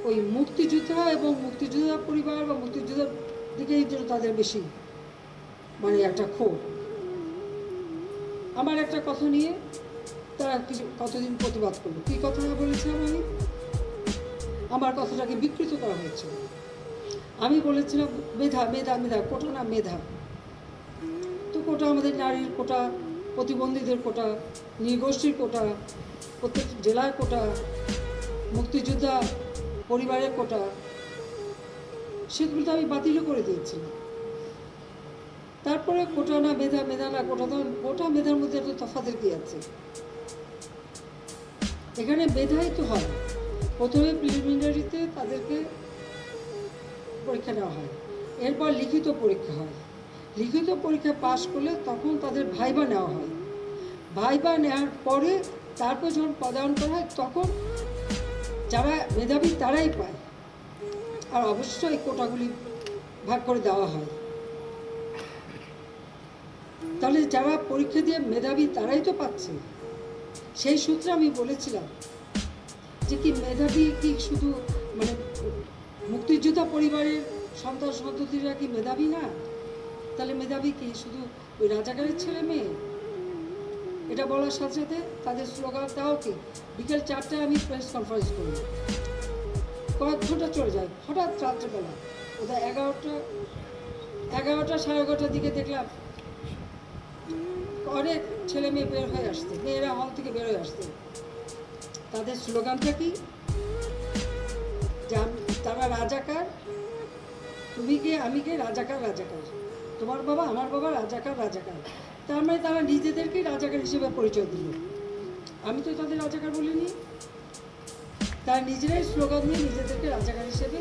ওই মুক্তিযোদ্ধা এবং মুক্তিযোদ্ধা পরিবার বা মুক্তিযোদ্ধার দিকেই তাদের বেশি মানে একটা ক্ষোভ। আমার একটা কথা নিয়ে তারা কিছু কতদিন প্রতিবাদ করলো। কী কথা বলেছিলাম আমি? আমার কথাটাকে বিকৃত করা হয়েছিল। আমি বলেছিলাম মেধা মেধা মেধা, কোটা না মেধা। তো কোটা আমাদের নারীর কোটা, প্রতিবন্ধীদের কোটা, নৃগোষ্ঠীর কোটা, প্রত্যেক জেলার কোটা, মুক্তিযোদ্ধা পরিবারের কোটা, সেগুলো তো আমি বাতিলও করে দিয়েছিলাম। তারপরে কোটা না মেধা, মেধা না কোটা, তো কোটা মেধার মধ্যে একটা তফাতের কি আছে? এখানে মেধাই তো হয়। প্রথমে প্রিলিমিনারিতে তাদেরকে পরীক্ষা নেওয়া হয়, এরপর লিখিত পরীক্ষা হয়। লিখিত পরীক্ষা পাশ করলে তখন তাদের ভাইবা নেওয়া হয়। ভাইবা নেওয়ার পরে তারপর যখন পদায়ন করা হয় তখন যারা মেধাবী তারাই পায়। আর অবশ্যই এই কোটাগুলি ভাগ করে দেওয়া হয়। তাহলে যারা পরীক্ষা দিয়ে মেধাবী তারাই তো পাচ্ছে। সেই সূত্রে আমি বলেছিলাম যে কি মেধাবী কি শুধু মানে মুক্তিযোদ্ধা পরিবারের সন্তান সন্ততিরা কি মেধাবী না? তাহলে মেধাবী কি শুধু ওই রাজাকারের ছেলে মেয়ে? এটা বলার সাথে সাথে তাদের স্লোগান তাও কি বিকেল 4টায় আমি প্রেস কনফারেন্স করি, কয়েক ঘন্টা চলে যায়। হঠাৎ রাত্রেবেলা ওদের 11টা 11:30 দিকে দেখলাম অনেক ছেলে মেয়ে বের হয়ে আসছে, মেয়েরা হল থেকে বের হয়ে আসছে। তাদের স্লোগানটা কি? যে তারা রাজাকার, তুমি কে আমি কে, রাজাকার রাজাকার, তোমার বাবা আমার বাবা রাজাকার রাজাকার। তার মানে তারা নিজেদেরকেই রাজাকার হিসেবে পরিচয় দিল। আমি তো তাদের রাজাকার বলিনি, তারা নিজেরাই স্লোগান দিয়ে নিজেদেরকে রাজাকার হিসেবে